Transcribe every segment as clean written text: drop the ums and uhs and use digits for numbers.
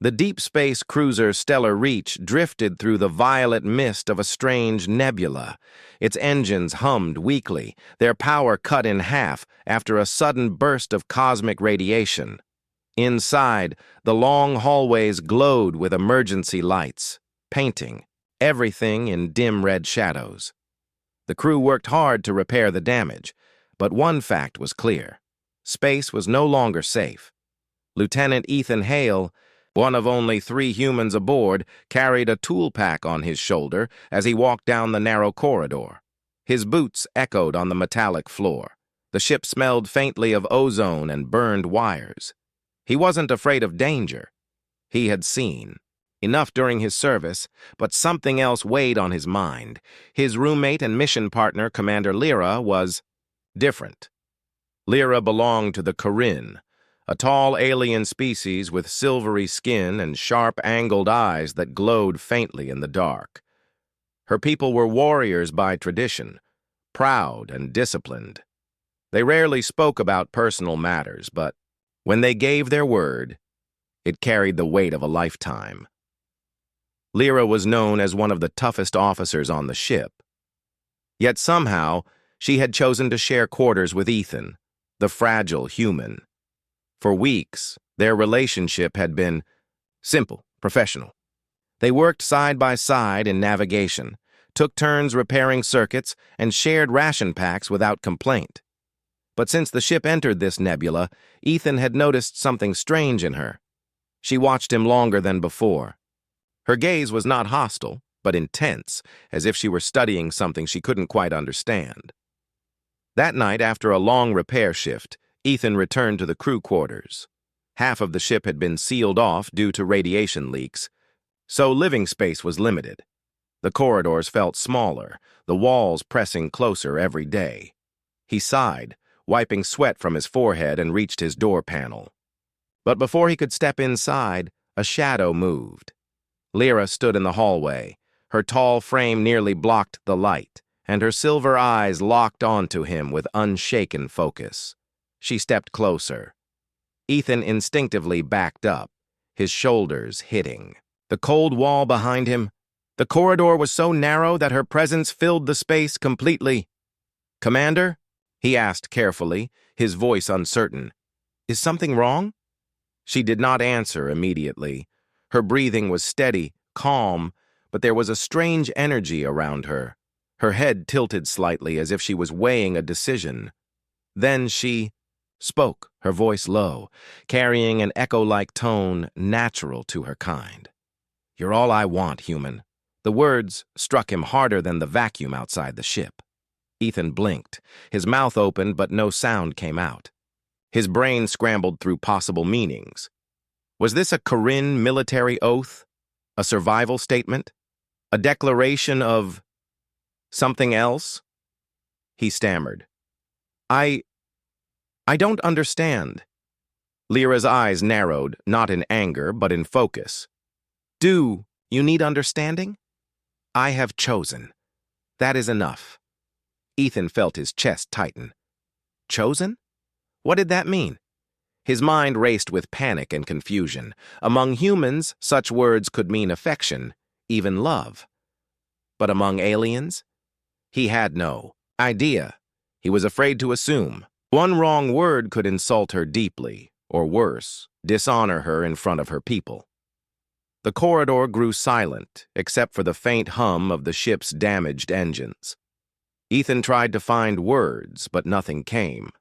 The deep space cruiser Stellar Reach drifted through the violet mist of a strange nebula. Its engines hummed weakly, their power cut in half after a sudden burst of cosmic radiation. Inside, the long hallways glowed with emergency lights, painting everything in dim red shadows. The crew worked hard to repair the damage, but one fact was clear. Space was no longer safe. Lieutenant Ethan Hale, one of only 3 humans aboard, carried a tool pack on his shoulder as he walked down the narrow corridor. His boots echoed on the metallic floor. The ship smelled faintly of ozone and burned wires. He wasn't afraid of danger. He had seen enough during his service, but something else weighed on his mind. His roommate and mission partner, Commander Lyra, was different. Lyra belonged to the Corinne, a tall alien species with silvery skin and sharp, angled eyes that glowed faintly in the dark. Her people were warriors by tradition, proud and disciplined. They rarely spoke about personal matters, but when they gave their word, it carried the weight of a lifetime. Lyra was known as one of the toughest officers on the ship. Yet somehow, she had chosen to share quarters with Ethan, the fragile human. For weeks, their relationship had been simple, professional. They worked side by side in navigation, took turns repairing circuits, and shared ration packs without complaint. But since the ship entered this nebula, Ethan had noticed something strange in her. She watched him longer than before. Her gaze was not hostile, but intense, as if she were studying something she couldn't quite understand. That night, after a long repair shift, Ethan returned to the crew quarters. Half of the ship had been sealed off due to radiation leaks, so living space was limited. The corridors felt smaller, the walls pressing closer every day. He sighed, wiping sweat from his forehead, and reached his door panel. But before he could step inside, a shadow moved. Lyra stood in the hallway. Her tall frame nearly blocked the light, and her silver eyes locked onto him with unshaken focus. She stepped closer. Ethan instinctively backed up, his shoulders hitting. The cold wall behind him. The corridor was so narrow that her presence filled the space completely. "Commander?" he asked carefully, his voice uncertain. "Is something wrong?" She did not answer immediately. Her breathing was steady, calm, but there was a strange energy around her. Her head tilted slightly as if she was weighing a decision. Then she spoke, her voice low, carrying an echo-like tone natural to her kind. "You're all I want, human." The words struck him harder than the vacuum outside the ship. Ethan blinked. His mouth opened, but no sound came out. His brain scrambled through possible meanings. Was this a Corinne military oath? A survival statement? A declaration of something else? He stammered. I don't understand." Lyra's eyes narrowed, not in anger, but in focus. "Do you need understanding? I have chosen. That is enough." Ethan felt his chest tighten. Chosen? What did that mean? His mind raced with panic and confusion. Among humans, such words could mean affection, even love. But among aliens? He had no idea. He was afraid to assume. One wrong word could insult her deeply, or worse, dishonor her in front of her people. The corridor grew silent, except for the faint hum of the ship's damaged engines. Ethan tried to find words, but nothing came.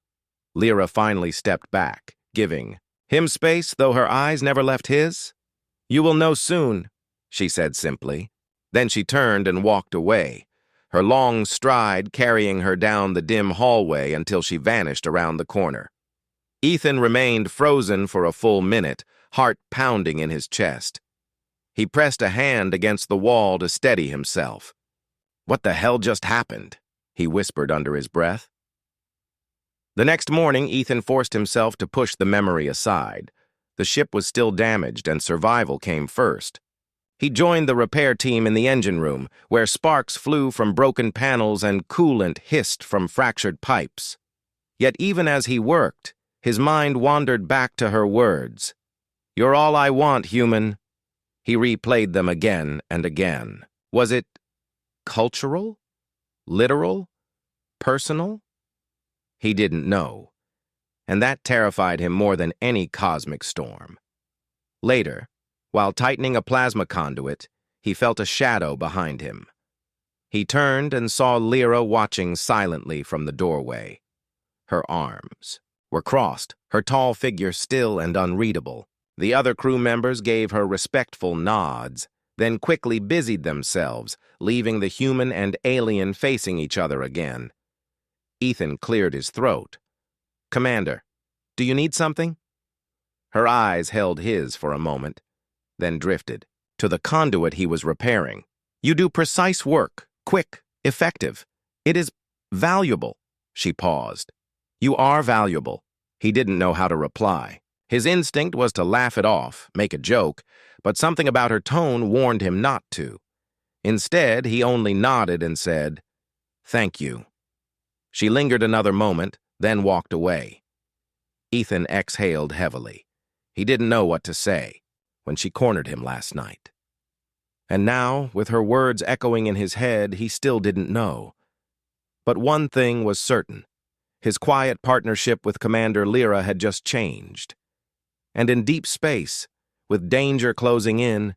Lyra finally stepped back, giving him space, though her eyes never left his. "You will know soon," she said simply. Then she turned and walked away, her long stride carrying her down the dim hallway until she vanished around the corner. Ethan remained frozen for a full minute, heart pounding in his chest. He pressed a hand against the wall to steady himself. "What the hell just happened?" he whispered under his breath. The next morning, Ethan forced himself to push the memory aside. The ship was still damaged, and survival came first. He joined the repair team in the engine room, where sparks flew from broken panels and coolant hissed from fractured pipes. Yet even as he worked, his mind wandered back to her words. You're all I want, human. He replayed them again and again. Was it cultural? Literal? Personal? He didn't know, and that terrified him more than any cosmic storm. Later, while tightening a plasma conduit, he felt a shadow behind him. He turned and saw Lyra watching silently from the doorway. Her arms were crossed, her tall figure still and unreadable. The other crew members gave her respectful nods, then quickly busied themselves, leaving the human and alien facing each other again. Ethan cleared his throat. "Commander, do you need something?" Her eyes held his for a moment, then drifted to the conduit he was repairing. "You do precise work, quick, effective. It is valuable." She paused. "You are valuable." He didn't know how to reply. His instinct was to laugh it off, make a joke, but something about her tone warned him not to. Instead, he only nodded and said, "Thank you." She lingered another moment, then walked away. Ethan exhaled heavily. He didn't know what to say when she cornered him last night. And now, with her words echoing in his head, he still didn't know. But one thing was certain. His quiet partnership with Commander Lyra had just changed. And in deep space, with danger closing in,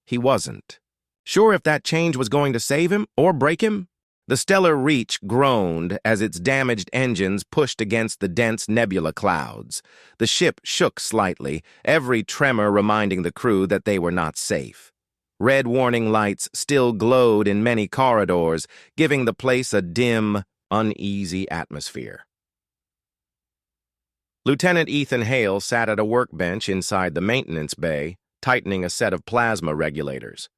he wasn't sure if that change was going to save him or break him. The stellar reach groaned as its damaged engines pushed against the dense nebula clouds. The ship shook slightly, every tremor reminding the crew that they were not safe. Red warning lights still glowed in many corridors, giving the place a dim, uneasy atmosphere. Lieutenant Ethan Hale sat at a workbench inside the maintenance bay, tightening a set of plasma regulators.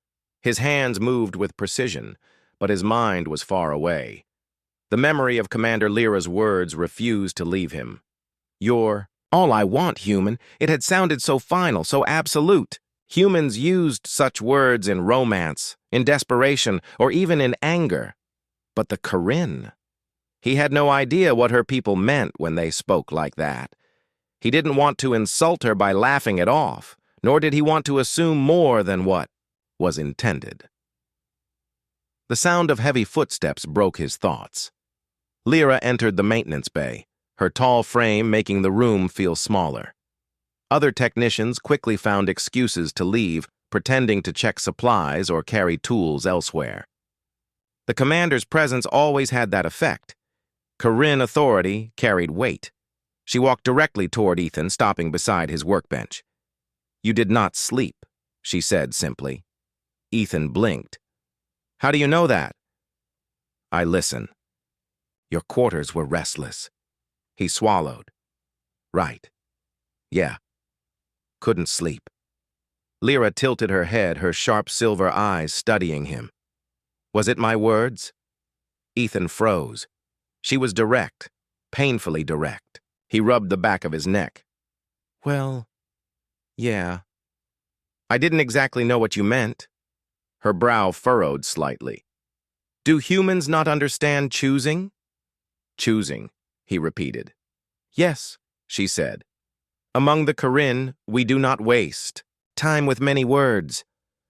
His hands moved with precision, but his mind was far away. The memory of Commander Lyra's words refused to leave him. "You're all I want, human." It had sounded so final, so absolute. Humans used such words in romance, in desperation, or even in anger. But the Corinne? He had no idea what her people meant when they spoke like that. He didn't want to insult her by laughing it off, nor did he want to assume more than what was intended. The sound of heavy footsteps broke his thoughts. Lyra entered the maintenance bay, her tall frame making the room feel smaller. Other technicians quickly found excuses to leave, pretending to check supplies or carry tools elsewhere. The commander's presence always had that effect. Corinne authority carried weight. She walked directly toward Ethan, stopping beside his workbench. "You did not sleep," she said simply. Ethan blinked. "How do you know that?" "I listen." "Your quarters were restless." He swallowed. "Right. Yeah. Couldn't sleep." Lyra tilted her head, her sharp silver eyes studying him. "Was it my words?" Ethan froze. She was direct, painfully direct. He rubbed the back of his neck. "Well, yeah. I didn't exactly know what you meant." Her brow furrowed slightly. "Do humans not understand choosing?" "Choosing," he repeated. "Yes," she said. "Among the Corinne, we do not waste time with many words.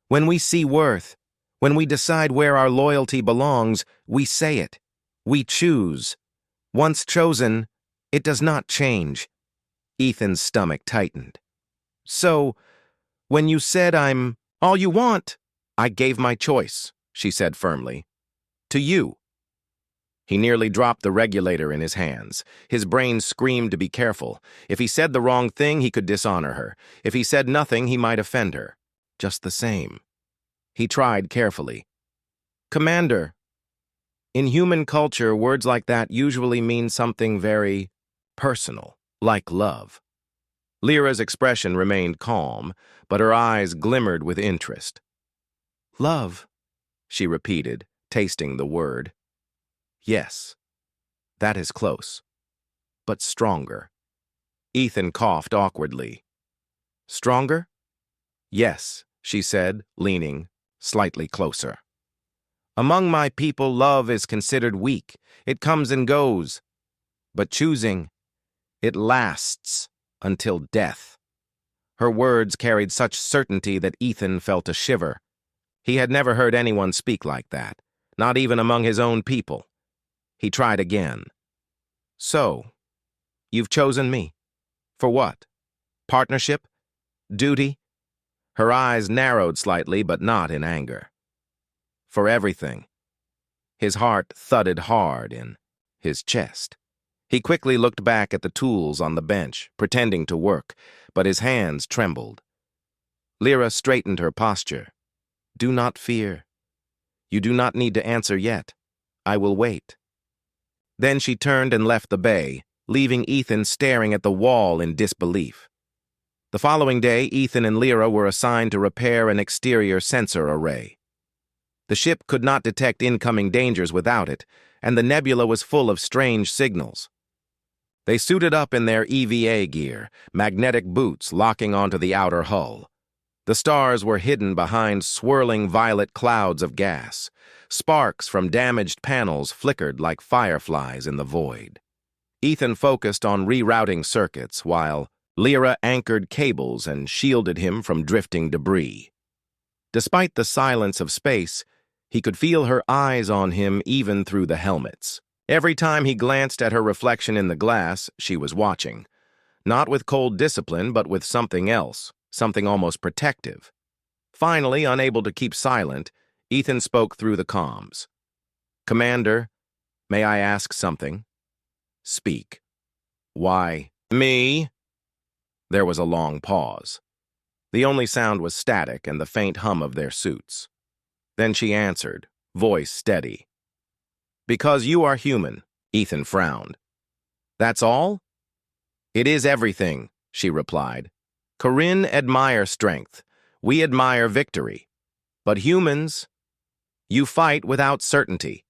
When we see worth, when we decide where our loyalty belongs, we say it. We choose. Once chosen, it does not change." Ethan's stomach tightened. "So, when you said I'm all you want, I gave my choice," she said firmly. "To you." He nearly dropped the regulator in his hands. His brain screamed to be careful. If he said the wrong thing, he could dishonor her. If he said nothing, he might offend her. Just the same. He tried carefully. "Commander, in human culture, words like that usually mean something very personal, like love." Lyra's expression remained calm, but her eyes glimmered with interest. "Love," she repeated, tasting the word. "Yes, that is close, but stronger." Ethan coughed awkwardly. "Stronger?" "Yes," she said, leaning slightly closer. "Among my people, love is considered weak. It comes and goes. But choosing, it lasts until death." Her words carried such certainty that Ethan felt a shiver. He had never heard anyone speak like that, not even among his own people. He tried again. So, you've chosen me. For what? Partnership? Duty? Her eyes narrowed slightly, but not in anger. For everything. His heart thudded hard in his chest. He quickly looked back at the tools on the bench, pretending to work, but his hands trembled. Lyra straightened her posture. Do not fear. You do not need to answer yet. I will wait. Then she turned and left the bay, leaving Ethan staring at the wall in disbelief. The following day, Ethan and Lyra were assigned to repair an exterior sensor array. The ship could not detect incoming dangers without it, and the nebula was full of strange signals. They suited up in their EVA gear, magnetic boots locking onto the outer hull. The stars were hidden behind swirling violet clouds of gas. Sparks from damaged panels flickered like fireflies in the void. Ethan focused on rerouting circuits, while Lyra anchored cables and shielded him from drifting debris. Despite the silence of space, he could feel her eyes on him even through the helmets. Every time he glanced at her reflection in the glass, she was watching. Not with cold discipline, but with something else, something almost protective. Finally, unable to keep silent, Ethan spoke through the comms. Commander, may I ask something? Speak. Why, me? There was a long pause. The only sound was static and the faint hum of their suits. Then she answered, voice steady. Because you are human, Ethan frowned. That's all? It is everything, she replied. Corinne admire strength. We admire victory. But humans, you fight without certainty.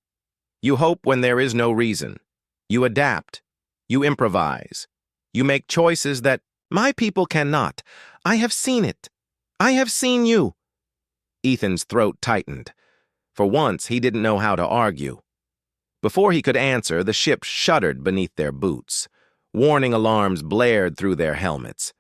You hope when there is no reason. You adapt. You improvise. You make choices that my people cannot. I have seen it. I have seen you. Ethan's throat tightened. For once, he didn't know how to argue. Before he could answer, the ship shuddered beneath their boots. Warning alarms blared through their helmets.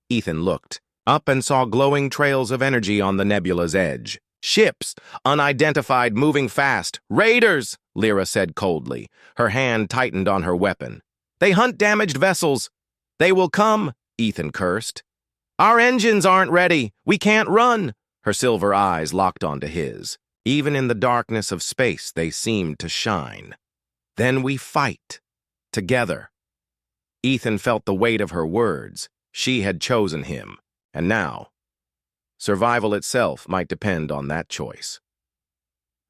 Ethan looked up and saw glowing trails of energy on the nebula's edge. Ships, unidentified, moving fast. Raiders, Lyra said coldly. Her hand tightened on her weapon. They hunt damaged vessels. They will come, Ethan cursed. Our engines aren't ready. We can't run. Her silver eyes locked onto his. Even in the darkness of space, they seemed to shine. Then we fight. Together. Ethan felt the weight of her words. She had chosen him. And now, survival itself might depend on that choice.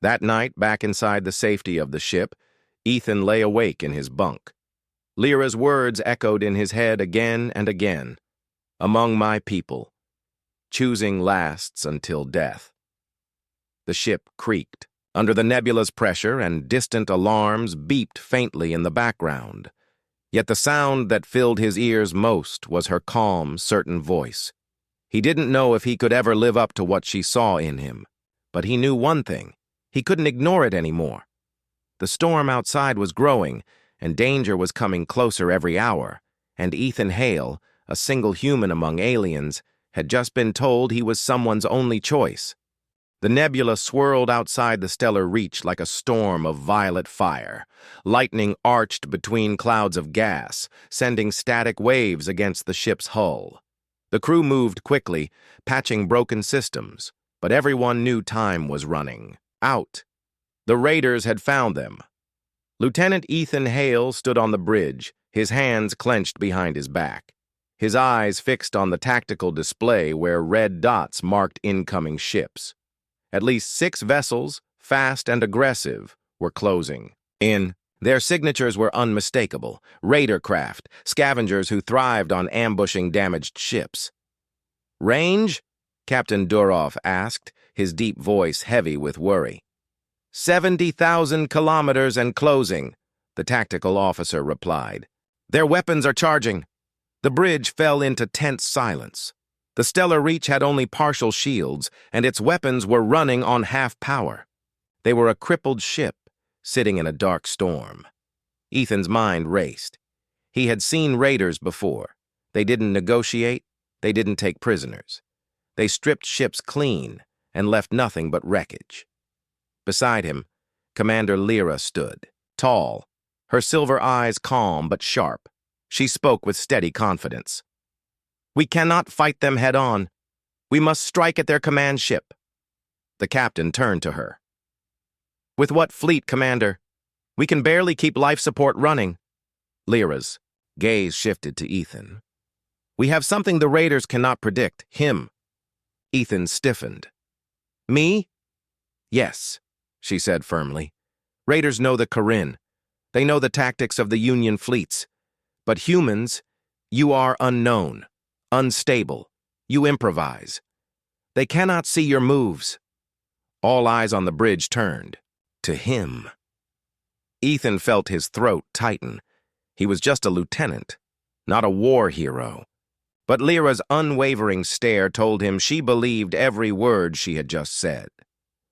That night, back inside the safety of the ship, Ethan lay awake in his bunk. Lyra's words echoed in his head again and again. Among my people. Choosing lasts until death. The ship creaked under the nebula's pressure, and distant alarms beeped faintly in the background. Yet the sound that filled his ears most was her calm, certain voice. He didn't know if he could ever live up to what she saw in him, but he knew one thing. He couldn't ignore it anymore. The storm outside was growing, and danger was coming closer every hour, and Ethan Hale, a single human among aliens, had just been told he was someone's only choice. The nebula swirled outside the stellar reach like a storm of violet fire. Lightning arched between clouds of gas, sending static waves against the ship's hull. The crew moved quickly, patching broken systems, but everyone knew time was running out. The raiders had found them. Lieutenant Ethan Hale stood on the bridge, his hands clenched behind his back. His eyes fixed on the tactical display where red dots marked incoming ships. At least 6 vessels, fast and aggressive, were closing in. Their signatures were unmistakable. Raider craft, scavengers who thrived on ambushing damaged ships. Range? Captain Durov asked, his deep voice heavy with worry. 70,000 kilometers and closing, the tactical officer replied. Their weapons are charging. The bridge fell into tense silence. The stellar reach had only partial shields, and its weapons were running on half power. They were a crippled ship, sitting in a dark storm. Ethan's mind raced. He had seen raiders before. They didn't negotiate. They didn't take prisoners. They stripped ships clean and left nothing but wreckage. Beside him, Commander Lyra stood, tall, her silver eyes calm but sharp. She spoke with steady confidence. "We cannot fight them head-on. We must strike at their command ship." The captain turned to her. "With what fleet, Commander? We can barely keep life support running." Lyra's gaze shifted to Ethan. "We have something the raiders cannot predict, him." Ethan stiffened. "Me?" "Yes," she said firmly. "Raiders know the Corinne. They know the tactics of the Union fleets. But humans, you are unknown, unstable. You improvise. They cannot see your moves." All eyes on the bridge turned to him. Ethan felt his throat tighten. He was just a lieutenant, not a war hero. But Lyra's unwavering stare told him she believed every word she had just said.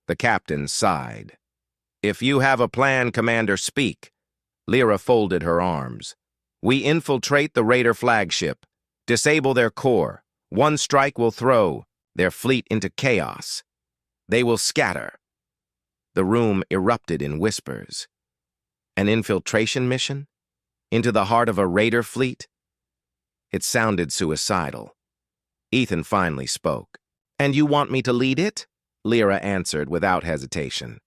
The captain sighed. "If you have a plan, Commander, speak." Lyra folded her arms. "We infiltrate the raider flagship, disable their core. One strike will throw their fleet into chaos. They will scatter." The room erupted in whispers. An infiltration mission? Into the heart of a raider fleet? It sounded suicidal. Ethan finally spoke. "And you want me to lead it?" Lyra answered without hesitation.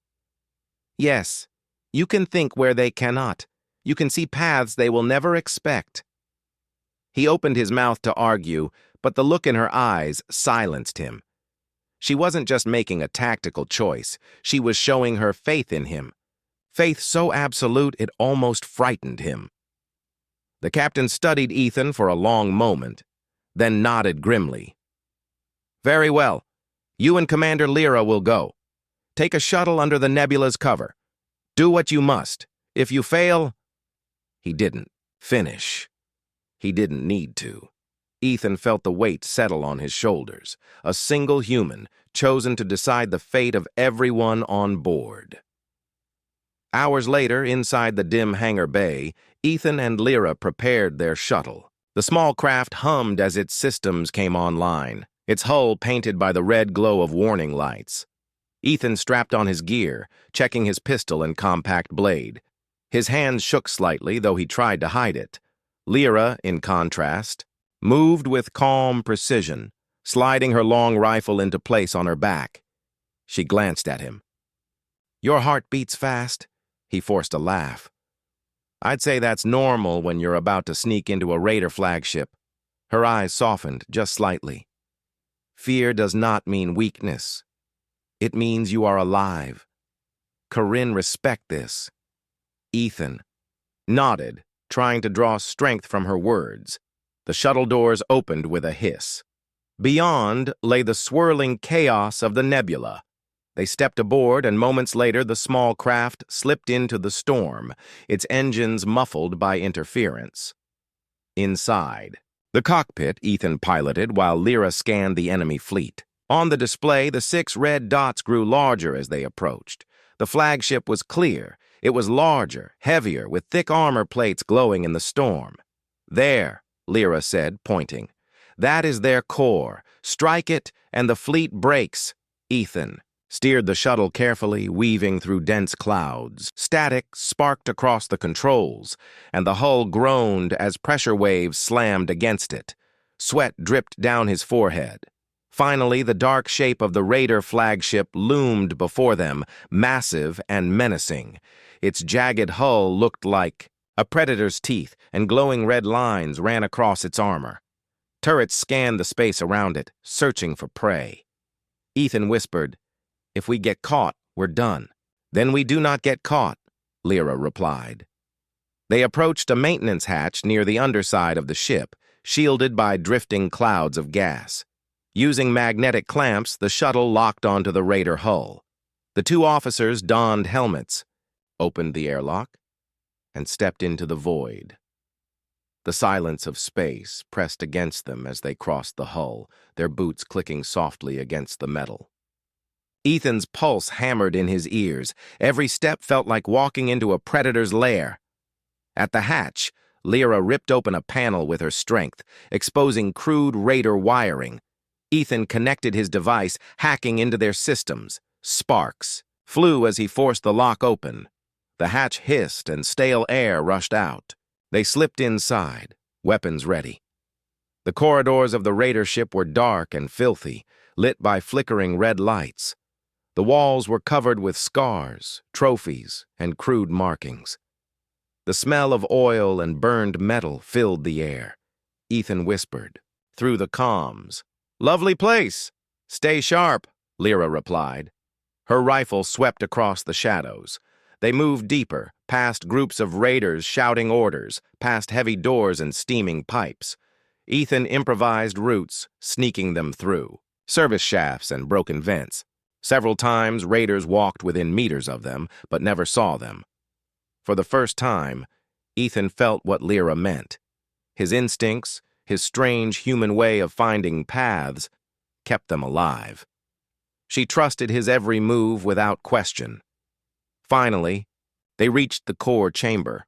"Yes. You can think where they cannot. You can see paths they will never expect." He opened his mouth to argue, but the look in her eyes silenced him. She wasn't just making a tactical choice. She was showing her faith in him. Faith so absolute it almost frightened him. The captain studied Ethan for a long moment, then nodded grimly. "Very well. You and Commander Lyra will go. Take a shuttle under the nebula's cover. Do what you must. If you fail—" He didn't finish. He didn't need to. Ethan felt the weight settle on his shoulders. A single human, chosen to decide the fate of everyone on board. Hours later, inside the dim hangar bay, Ethan and Lyra prepared their shuttle. The small craft hummed as its systems came online, its hull painted by the red glow of warning lights. Ethan strapped on his gear, checking his pistol and compact blade. His hands shook slightly, though he tried to hide it. Lyra, in contrast, moved with calm precision, sliding her long rifle into place on her back. She glanced at him. "Your heart beats fast?" He forced a laugh. "I'd say that's normal when you're about to sneak into a raider flagship." Her eyes softened just slightly. "Fear does not mean weakness. It means you are alive. Corinne respect this." Ethan nodded, trying to draw strength from her words. The shuttle doors opened with a hiss. Beyond lay the swirling chaos of the nebula. They stepped aboard, and moments later the small craft slipped into the storm, its engines muffled by interference. Inside, the cockpit Ethan piloted while Lyra scanned the enemy fleet. On the display, the 6 red dots grew larger as they approached. The flagship was clear. It was larger, heavier, with thick armor plates glowing in the storm. "There," Lyra said, pointing. "That is their core. Strike it, and the fleet breaks." Ethan steered the shuttle carefully, weaving through dense clouds. Static sparked across the controls, and the hull groaned as pressure waves slammed against it. Sweat dripped down his forehead. Finally, the dark shape of the raider flagship loomed before them, massive and menacing. Its jagged hull looked like a predator's teeth, and glowing red lines ran across its armor. Turrets scanned the space around it, searching for prey. Ethan whispered, "If we get caught, we're done." "Then we do not get caught," Lyra replied. They approached a maintenance hatch near the underside of the ship, shielded by drifting clouds of gas. Using magnetic clamps, the shuttle locked onto the raider hull. The 2 officers donned helmets, opened the airlock, and stepped into the void. The silence of space pressed against them as they crossed the hull, their boots clicking softly against the metal. Ethan's pulse hammered in his ears. Every step felt like walking into a predator's lair. At the hatch, Lyra ripped open a panel with her strength, exposing crude raider wiring. Ethan connected his device, hacking into their systems. Sparks flew as he forced the lock open. The hatch hissed and stale air rushed out. They slipped inside, weapons ready. The corridors of the raider ship were dark and filthy, lit by flickering red lights. The walls were covered with scars, trophies, and crude markings. The smell of oil and burned metal filled the air. Ethan whispered, through the comms, "Lovely place. Stay sharp," Lyra replied. Her rifle swept across the shadows. They moved deeper, past groups of raiders shouting orders, past heavy doors and steaming pipes. Ethan improvised routes, sneaking them through. Service shafts and broken vents. Several times, raiders walked within meters of them, but never saw them. For the first time, Ethan felt what Lyra meant. His instincts, his strange human way of finding paths, kept them alive. She trusted his every move without question. Finally, they reached the core chamber.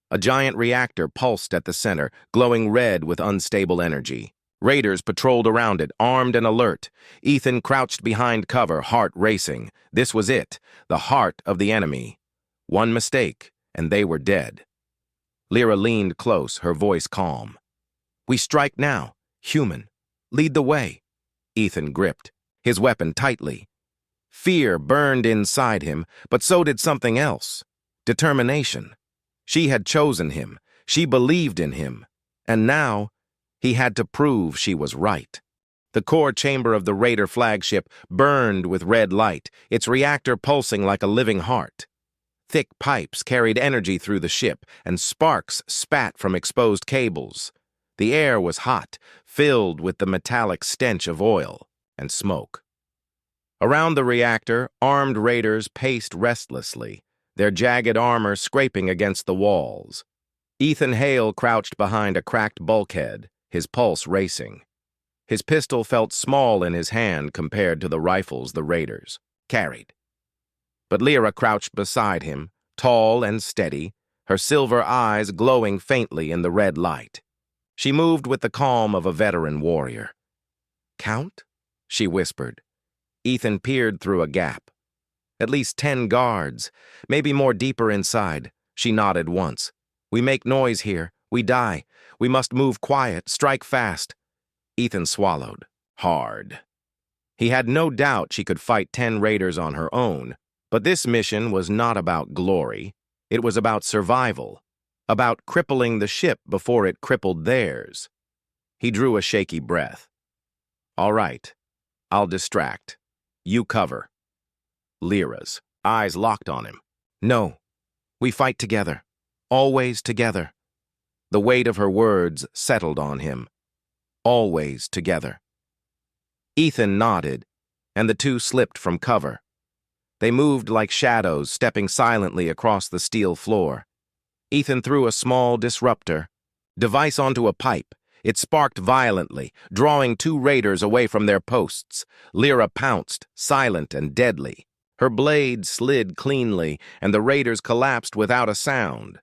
A giant reactor pulsed at the center, glowing red with unstable energy. Raiders patrolled around it, armed and alert. Ethan crouched behind cover, heart racing. This was it, the heart of the enemy. One mistake, and they were dead. Lyra leaned close, her voice calm. "We strike now. Human. Lead the way." Ethan gripped, his weapon tightly. Fear burned inside him, but so did something else. Determination. She had chosen him. She believed in him. And now, he had to prove she was right. The core chamber of the Raider flagship burned with red light, its reactor pulsing like a living heart. Thick pipes carried energy through the ship, and sparks spat from exposed cables. The air was hot, filled with the metallic stench of oil and smoke. Around the reactor, armed raiders paced restlessly, their jagged armor scraping against the walls. Ethan Hale crouched behind a cracked bulkhead, his pulse racing. His pistol felt small in his hand compared to the rifles the raiders carried. But Lyra crouched beside him, tall and steady, her silver eyes glowing faintly in the red light. She moved with the calm of a veteran warrior. "Count?" she whispered. Ethan peered through a gap. "At least 10 guards, maybe more deeper inside." She nodded once. "We make noise here. We die. We must move quiet, strike fast." Ethan swallowed, hard. He had no doubt she could fight 10 raiders on her own, but this mission was not about glory. It was about survival, about crippling the ship before it crippled theirs. He drew a shaky breath. "All right, I'll distract. You cover." Lyra's eyes locked on him. "No, we fight together, always together." The weight of her words settled on him. Always together. Ethan nodded, and the two slipped from cover. They moved like shadows, stepping silently across the steel floor. Ethan threw a small disruptor device onto a pipe. It sparked violently, drawing 2 raiders away from their posts. Lyra pounced, silent and deadly. Her blade slid cleanly, and the raiders collapsed without a sound.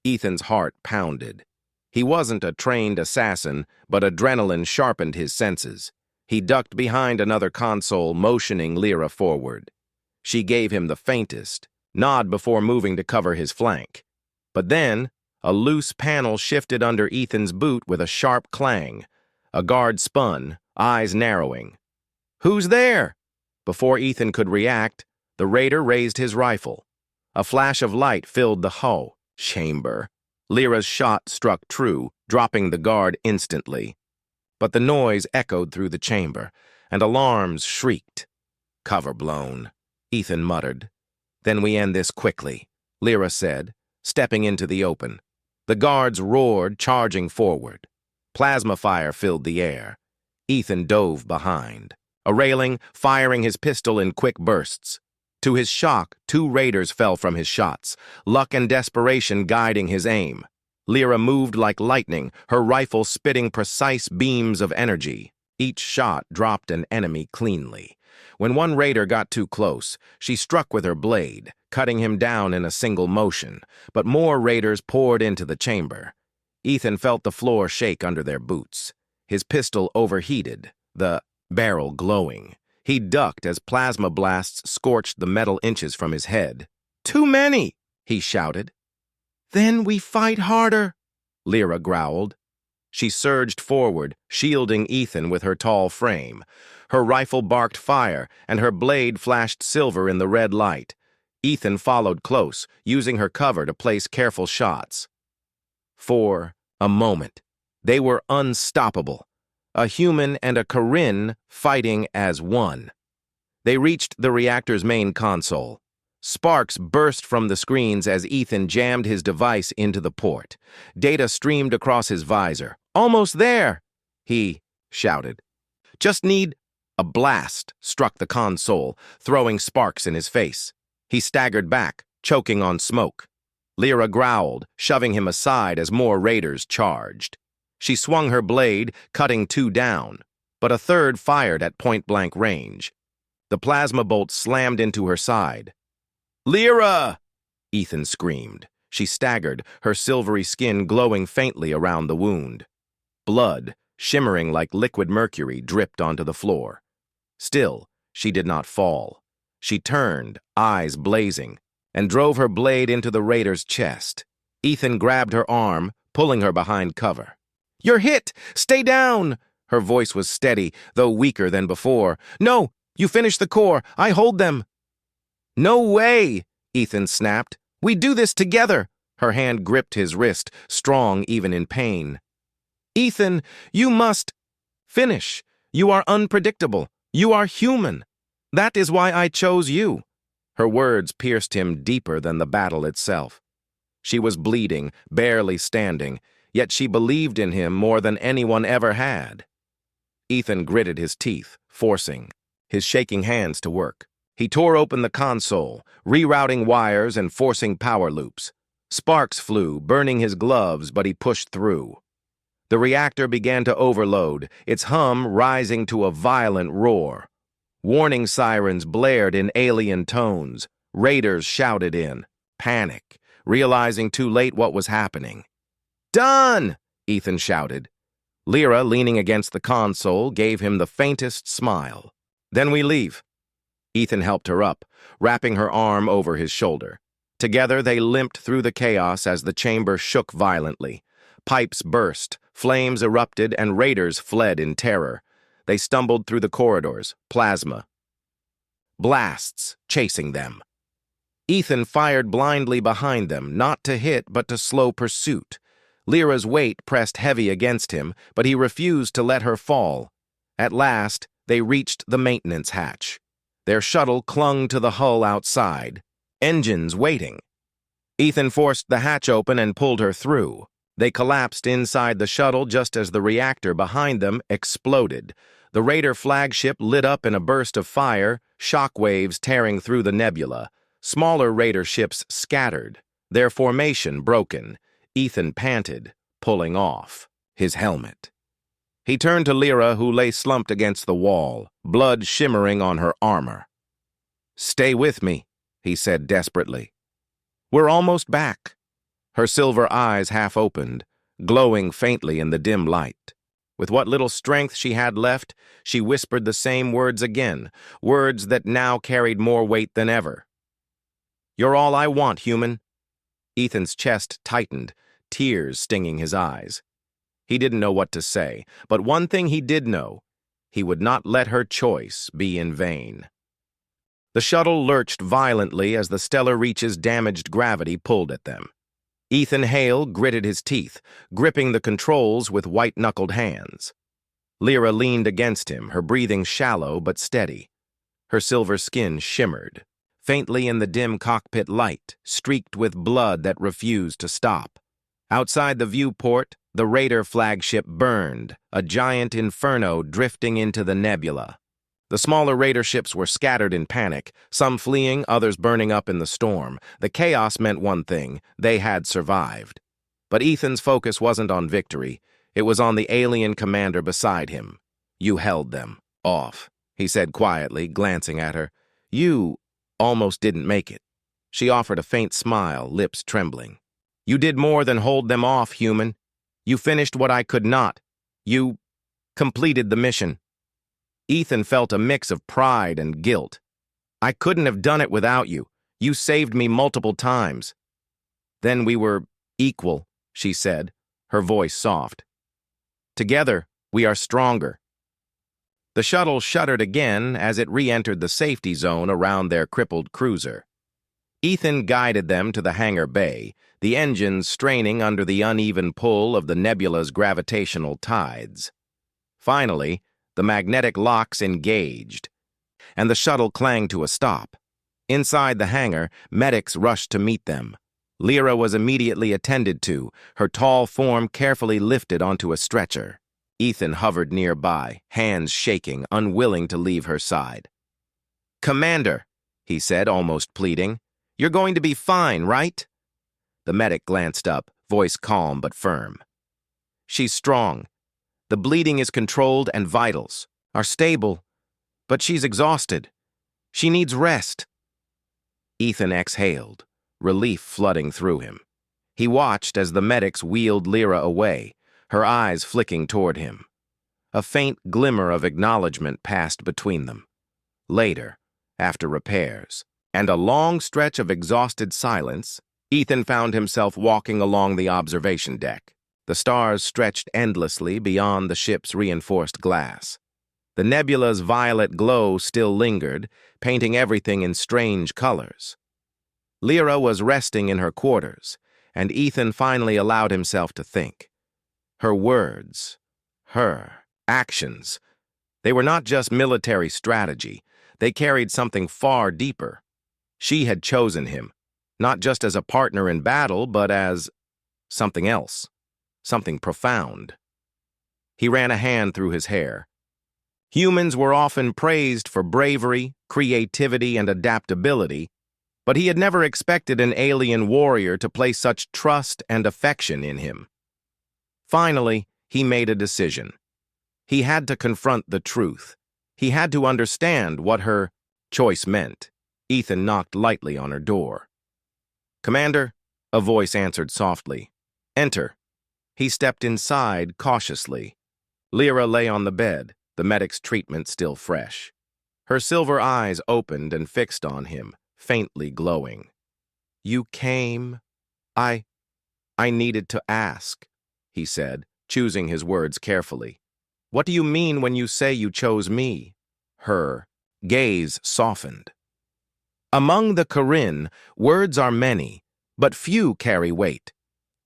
Ethan's heart pounded. He wasn't a trained assassin, but adrenaline sharpened his senses. He ducked behind another console, motioning Lyra forward. She gave him the faintest nod before moving to cover his flank. But then, a loose panel shifted under Ethan's boot with a sharp clang. A guard spun, eyes narrowing. "Who's there?" Before Ethan could react, the raider raised his rifle. A flash of light filled the hull chamber. Lyra's shot struck true, dropping the guard instantly. But the noise echoed through the chamber, and alarms shrieked. "Cover blown," Ethan muttered. "Then we end this quickly," Lyra said, stepping into the open. The guards roared, charging forward. Plasma fire filled the air. Ethan dove behind, a railing, firing his pistol in quick bursts. To his shock, 2 raiders fell from his shots, luck and desperation guiding his aim. Lyra moved like lightning, her rifle spitting precise beams of energy. Each shot dropped an enemy cleanly. When one raider got too close, she struck with her blade, cutting him down in a single motion, but more raiders poured into the chamber. Ethan felt the floor shake under their boots. His pistol overheated, the barrel glowing. He ducked as plasma blasts scorched the metal inches from his head. "Too many!" he shouted. "Then we fight harder," Lyra growled. She surged forward, shielding Ethan with her tall frame. Her rifle barked fire, and her blade flashed silver in the red light. Ethan followed close, using her cover to place careful shots. For a moment, they were unstoppable. A human and a Corinne fighting as one. They reached the reactor's main console. Sparks burst from the screens as Ethan jammed his device into the port. Data streamed across his visor. "Almost there!" he shouted. "Just need—" A blast struck the console, throwing sparks in his face. He staggered back, choking on smoke. Lyra growled, shoving him aside as more raiders charged. She swung her blade, cutting 2 down, but a third fired at point-blank range. The plasma bolt slammed into her side. "Lyra!" Ethan screamed. She staggered, her silvery skin glowing faintly around the wound. Blood, shimmering like liquid mercury, dripped onto the floor. Still, she did not fall. She turned, eyes blazing, and drove her blade into the raider's chest. Ethan grabbed her arm, pulling her behind cover. "You're hit! Stay down!" Her voice was steady, though weaker than before. "No! You finish the core! I hold them!" "No way!" Ethan snapped. "We do this together!" Her hand gripped his wrist, strong even in pain. "Ethan, you must finish. You are unpredictable. You are human. That is why I chose you." Her words pierced him deeper than the battle itself. She was bleeding, barely standing, yet she believed in him more than anyone ever had. Ethan gritted his teeth, forcing his shaking hands to work. He tore open the console, rerouting wires and forcing power loops. Sparks flew, burning his gloves, but he pushed through. The reactor began to overload, its hum rising to a violent roar. Warning sirens blared in alien tones. Raiders shouted in panic, realizing too late what was happening. "Done!" Ethan shouted. Lyra, leaning against the console, gave him the faintest smile. "Then we leave." Ethan helped her up, wrapping her arm over his shoulder. Together they limped through the chaos as the chamber shook violently. Pipes burst, flames erupted, and raiders fled in terror. They stumbled through the corridors, plasma blasts chasing them. Ethan fired blindly behind them, not to hit but to slow pursuit. Lyra's weight pressed heavy against him, but he refused to let her fall. At last, they reached the maintenance hatch. Their shuttle clung to the hull outside, engines waiting. Ethan forced the hatch open and pulled her through. They collapsed inside the shuttle just as the reactor behind them exploded. The Raider flagship lit up in a burst of fire, shockwaves tearing through the nebula. Smaller Raider ships scattered, their formation broken. Ethan panted, pulling off his helmet. He turned to Lyra, who lay slumped against the wall, blood shimmering on her armor. "Stay with me," he said desperately. "We're almost back." Her silver eyes half opened, glowing faintly in the dim light. With what little strength she had left, she whispered the same words again, words that now carried more weight than ever. "You're all I want, human." Ethan's chest tightened, tears stinging his eyes. He didn't know what to say, but one thing he did know: he would not let her choice be in vain. The shuttle lurched violently as the stellar reach's damaged gravity pulled at them. Ethan Hale gritted his teeth, gripping the controls with white-knuckled hands. Lyra leaned against him, her breathing shallow but steady. Her silver skin shimmered, faintly in the dim cockpit light, streaked with blood that refused to stop. Outside the viewport, the Raider flagship burned, a giant inferno drifting into the nebula. The smaller Raider ships were scattered in panic, some fleeing, others burning up in the storm. The chaos meant one thing: they had survived. But Ethan's focus wasn't on victory. It was on the alien commander beside him. "You held them off," he said quietly, glancing at her. "You almost didn't make it." She offered a faint smile, lips trembling. "You did more than hold them off, human." You finished what I could not. You completed the mission. Ethan felt a mix of pride and guilt. I couldn't have done it without you. You saved me multiple times. Then we were equal, she said, her voice soft. Together, we are stronger. The shuttle shuddered again as it re-entered the safety zone around their crippled cruiser. Ethan guided them to the hangar bay, the engines straining under the uneven pull of the nebula's gravitational tides. Finally, the magnetic locks engaged, and the shuttle clanged to a stop. Inside the hangar, medics rushed to meet them. Lyra was immediately attended to, her tall form carefully lifted onto a stretcher. Ethan hovered nearby, hands shaking, unwilling to leave her side. "Commander," he said, almost pleading, "you're going to be fine, right?" The medic glanced up, voice calm but firm. "She's strong. The bleeding is controlled and vitals are stable, but she's exhausted. She needs rest." Ethan exhaled, relief flooding through him. He watched as the medics wheeled Lyra away, her eyes flicking toward him. A faint glimmer of acknowledgement passed between them. Later, after repairs, and a long stretch of exhausted silence, Ethan found himself walking along the observation deck. The stars stretched endlessly beyond the ship's reinforced glass. The nebula's violet glow still lingered, painting everything in strange colors. Lyra was resting in her quarters, and Ethan finally allowed himself to think. Her words, her actions, they were not just military strategy. They carried something far deeper. She had chosen him, not just as a partner in battle, but as something else, something profound. He ran a hand through his hair. Humans were often praised for bravery, creativity, and adaptability, but he had never expected an alien warrior to place such trust and affection in him. Finally, he made a decision. He had to confront the truth. He had to understand what her choice meant. Ethan knocked lightly on her door. "Commander," a voice answered softly. "Enter." He stepped inside cautiously. Lyra lay on the bed, the medic's treatment still fresh. Her silver eyes opened and fixed on him, faintly glowing. "You came. I needed to ask," he said, choosing his words carefully. "What do you mean when you say you chose me?" Her gaze softened. "Among the Corinne, words are many, but few carry weight.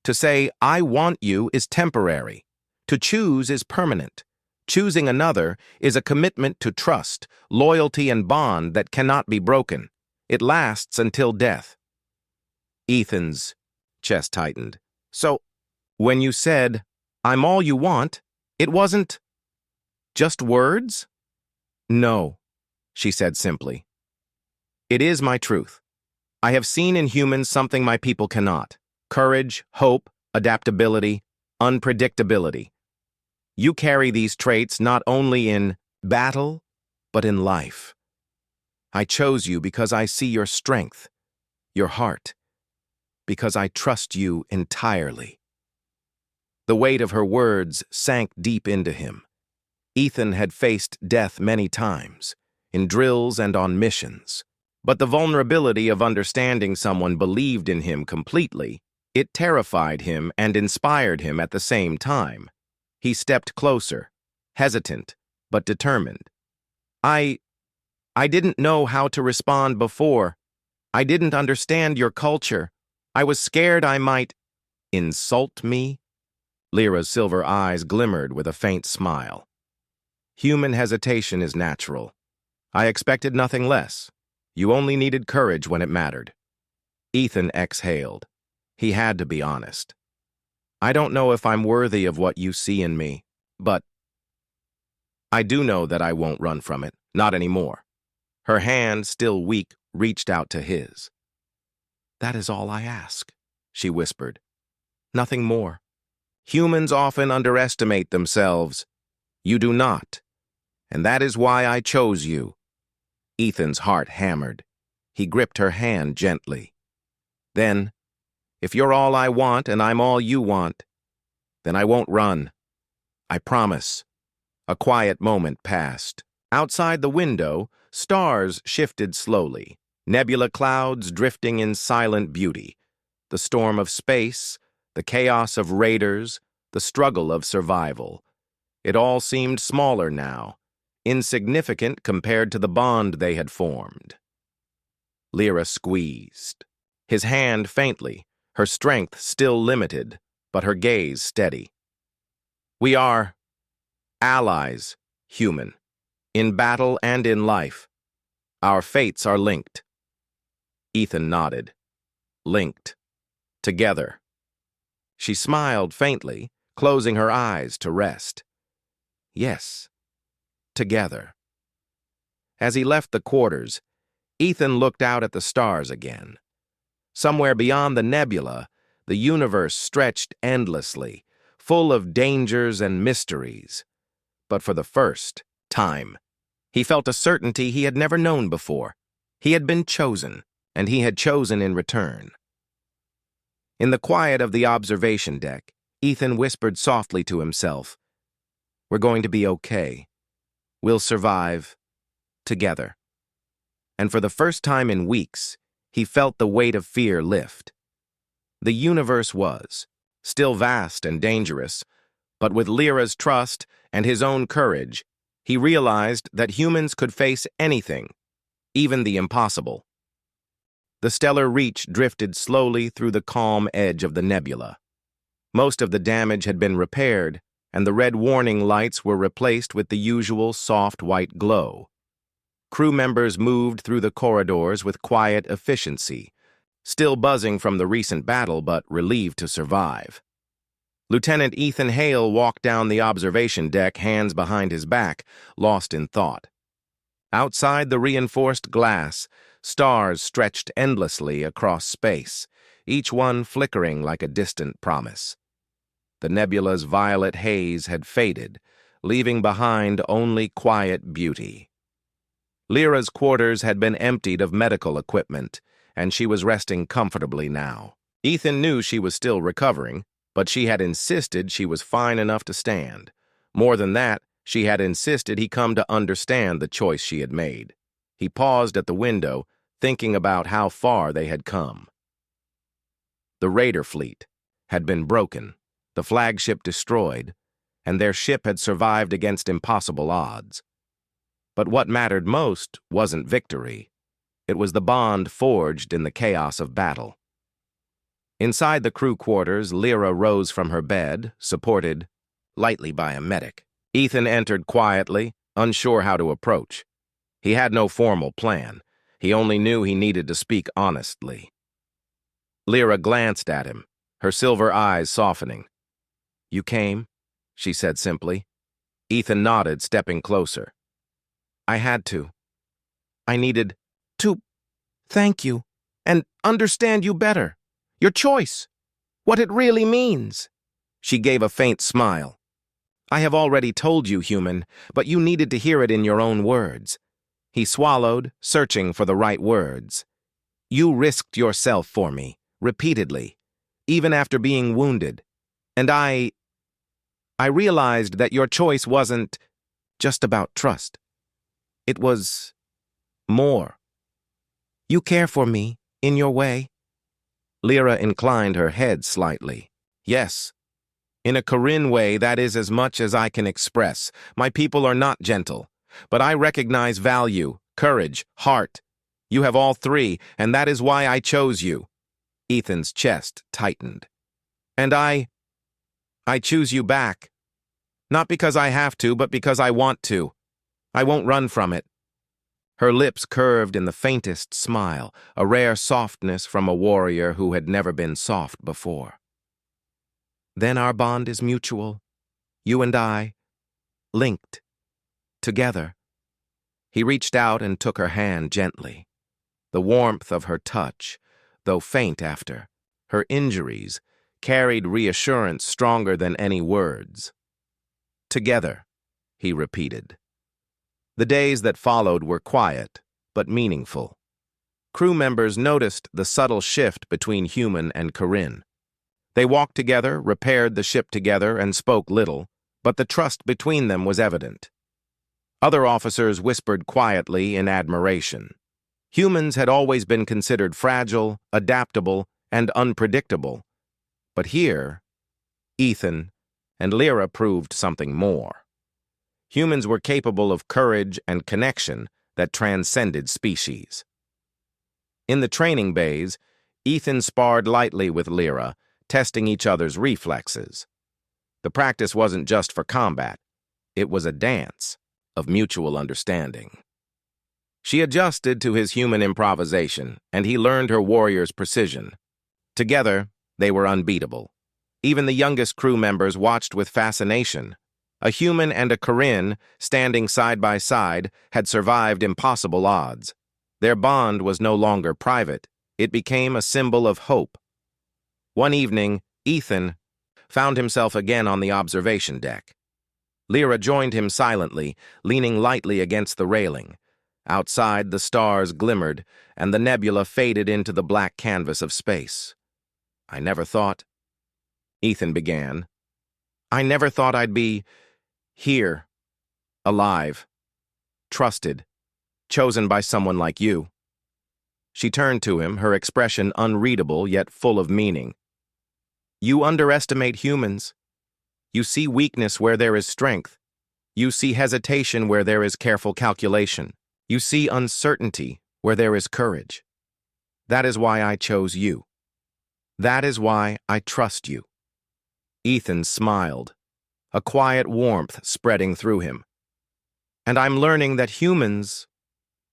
To say, 'I want you' is temporary. To choose is permanent. Choosing another is a commitment to trust, loyalty, and bond that cannot be broken. It lasts until death." Ethan's chest tightened. "So, when you said, 'I'm all you want,' it wasn't just words?" "No," she said simply. "It is my truth. I have seen in humans something my people cannot. Courage, hope, adaptability, unpredictability. You carry these traits not only in battle, but in life. I chose you because I see your strength, your heart, because I trust you entirely." The weight of her words sank deep into him. Ethan had faced death many times, in drills and on missions. But the vulnerability of understanding someone believed in him completely, it terrified him and inspired him at the same time. He stepped closer, hesitant, but determined. I didn't know how to respond before. I didn't understand your culture. I was scared I might insult me." Lyra's silver eyes glimmered with a faint smile. "Human hesitation is natural. I expected nothing less. You only needed courage when it mattered." Ethan exhaled. He had to be honest. "I don't know if I'm worthy of what you see in me, but I do know that I won't run from it, not anymore." Her hand, still weak, reached out to his. "That is all I ask," she whispered. "Nothing more. Humans often underestimate themselves. You do not, and that is why I chose you." Ethan's heart hammered. He gripped her hand gently. "Then, if you're all I want and I'm all you want, Then I won't run. I promise. A quiet moment passed. Outside the window, stars shifted slowly, nebula clouds drifting in silent beauty. The storm of space, the chaos of raiders, the struggle of survival. It all seemed smaller now, insignificant compared to the bond they had formed. Lyra squeezed. His hand faintly, her strength still limited, but her gaze steady. We are allies, human, in battle and in life. Our fates are linked. Ethan nodded. Linked. Together. She smiled faintly, closing her eyes to rest. Yes, together. As he left the quarters, Ethan looked out at the stars again. Somewhere beyond the nebula, the universe stretched endlessly, full of dangers and mysteries. But for the first time, he felt a certainty he had never known before. He had been chosen, and he had chosen in return. In the quiet of the observation deck, Ethan whispered softly to himself, "We're going to be okay. We'll survive. Together." And for the first time in weeks, he felt the weight of fear lift. The universe was, still vast and dangerous, but with Lyra's trust and his own courage, he realized that humans could face anything, even the impossible. The stellar reach drifted slowly through the calm edge of the nebula. Most of the damage had been repaired, and the red warning lights were replaced with the usual soft white glow. Crew members moved through the corridors with quiet efficiency, still buzzing from the recent battle but relieved to survive. Lieutenant Ethan Hale walked down the observation deck, hands behind his back, lost in thought. Outside the reinforced glass, stars stretched endlessly across space, each one flickering like a distant promise. The nebula's violet haze had faded, leaving behind only quiet beauty. Lyra's quarters had been emptied of medical equipment, and she was resting comfortably now. Ethan knew she was still recovering, but she had insisted she was fine enough to stand. More than that, she had insisted he come to understand the choice she had made. He paused at the window, thinking about how far they had come. The raider fleet had been broken, the flagship destroyed, and their ship had survived against impossible odds. But what mattered most wasn't victory. It was the bond forged in the chaos of battle. Inside the crew quarters, Lyra rose from her bed, supported lightly by a medic. Ethan entered quietly, unsure how to approach. He had no formal plan. He only knew he needed to speak honestly. Lyra glanced at him, her silver eyes softening. "You came?" she said simply. Ethan nodded, stepping closer. "I had to. I needed to thank you and understand you better. Your choice. What it really means." She gave a faint smile. "I have already told you, human, but you needed to hear it in your own words." He swallowed, searching for the right words. "You risked yourself for me, repeatedly, even after being wounded. And I realized that your choice wasn't just about trust. It was more. You care for me, in your way." Lyra inclined her head slightly. "Yes. In a Corinne way, that is as much as I can express. My people are not gentle, but I recognize value, courage, heart. You have all three, and that is why I chose you." Ethan's chest tightened. "And I choose you back. Not because I have to, but because I want to. I won't run from it." Her lips curved in the faintest smile, a rare softness from a warrior who had never been soft before. "Then our bond is mutual. You and I, linked, together." He reached out and took her hand gently. The warmth of her touch, though faint after her injuries, carried reassurance stronger than any words. "Together," he repeated. The days that followed were quiet, but meaningful. Crew members noticed the subtle shift between human and Corinne. They walked together, repaired the ship together, and spoke little, but the trust between them was evident. Other officers whispered quietly in admiration. Humans had always been considered fragile, adaptable, and unpredictable. But here, Ethan and Lyra proved something more. Humans were capable of courage and connection that transcended species. In the training bays, Ethan sparred lightly with Lyra, testing each other's reflexes. The practice wasn't just for combat. It was a dance of mutual understanding. She adjusted to his human improvisation, and he learned her warrior's precision. Together, they were unbeatable. Even the youngest crew members watched with fascination. A human and a Corinne, standing side by side, had survived impossible odds. Their bond was no longer private. It became a symbol of hope. One evening, Ethan found himself again on the observation deck. Lyra joined him silently, leaning lightly against the railing. Outside, the stars glimmered, and the nebula faded into the black canvas of space. "I never thought," Ethan began. "I never thought I'd be here, alive, trusted, chosen by someone like you." She turned to him, her expression unreadable yet full of meaning. "You underestimate humans. You see weakness where there is strength. You see hesitation where there is careful calculation. You see uncertainty where there is courage. That is why I chose you. That is why I trust you." Ethan smiled, a quiet warmth spreading through him. "And I'm learning that humans,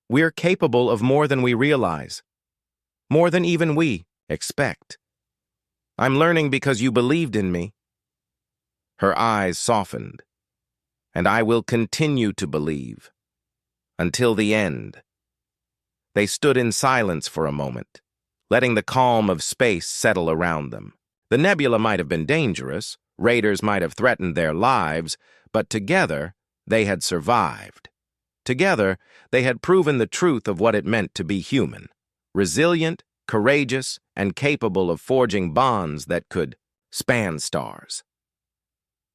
we're capable of more than we realize, more than even we expect. I'm learning because you believed in me." Her eyes softened. "And I will continue to believe. Until the end." They stood in silence for a moment, letting the calm of space settle around them. The nebula might have been dangerous, raiders might have threatened their lives, but together they had survived. Together, they had proven the truth of what it meant to be human, resilient, courageous, and capable of forging bonds that could span stars.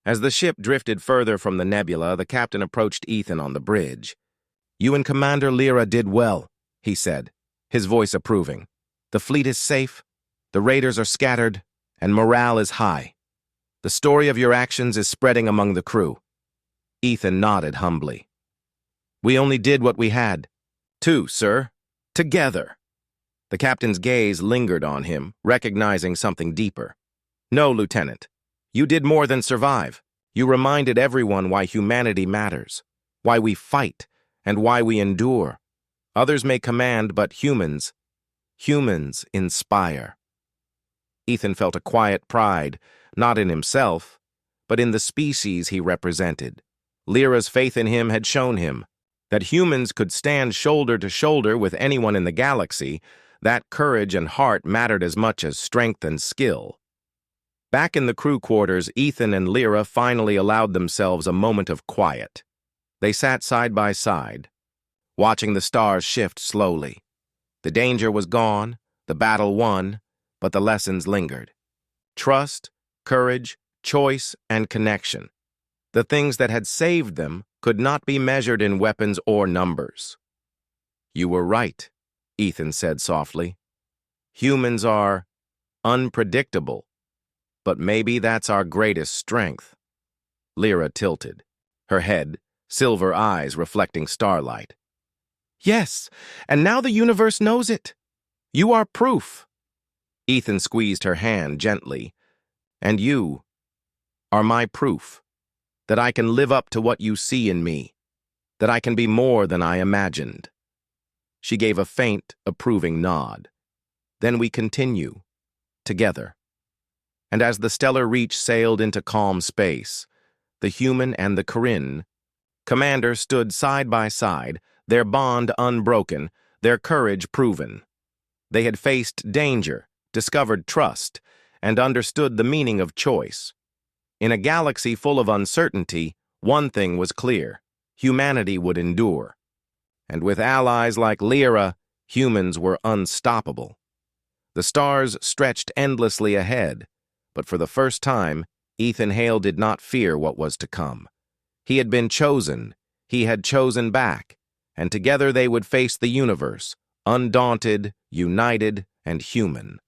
As the ship drifted further from the nebula, the captain approached Ethan on the bridge. "You and Commander Lyra did well," he said, his voice approving. "The fleet is safe, the raiders are scattered, and morale is high. The story of your actions is spreading among the crew." Ethan nodded humbly. "We only did what we had. Two, sir. Together." The captain's gaze lingered on him, recognizing something deeper. "No, Lieutenant. You did more than survive. You reminded everyone why humanity matters, why we fight, and why we endure. Others may command, but humans inspire." Ethan felt a quiet pride, not in himself, but in the species he represented. Lyra's faith in him had shown him that humans could stand shoulder to shoulder with anyone in the galaxy. That courage and heart mattered as much as strength and skill. Back in the crew quarters, Ethan and Lyra finally allowed themselves a moment of quiet. They sat side by side, watching the stars shift slowly. The danger was gone, the battle won, but the lessons lingered. Trust, courage, choice, and connection. The things that had saved them could not be measured in weapons or numbers. "You were right," Ethan said softly. "Humans are unpredictable, but maybe that's our greatest strength." Lyra tilted, her head, silver eyes reflecting starlight. "Yes, and now the universe knows it. You are proof." Ethan squeezed her hand gently. "And you are my proof that I can live up to what you see in me, that I can be more than I imagined." She gave a faint, approving nod. "Then we continue, together." And as the stellar reach sailed into calm space, the human and the Corinne commander stood side by side, their bond unbroken, their courage proven. They had faced danger, discovered trust, and understood the meaning of choice. In a galaxy full of uncertainty, one thing was clear: humanity would endure. And with allies like Lyra, humans were unstoppable. The stars stretched endlessly ahead, But for the first time, Ethan Hale did not fear what was to come. He had been chosen, he had chosen back, and together they would face the universe, undaunted, united, and human.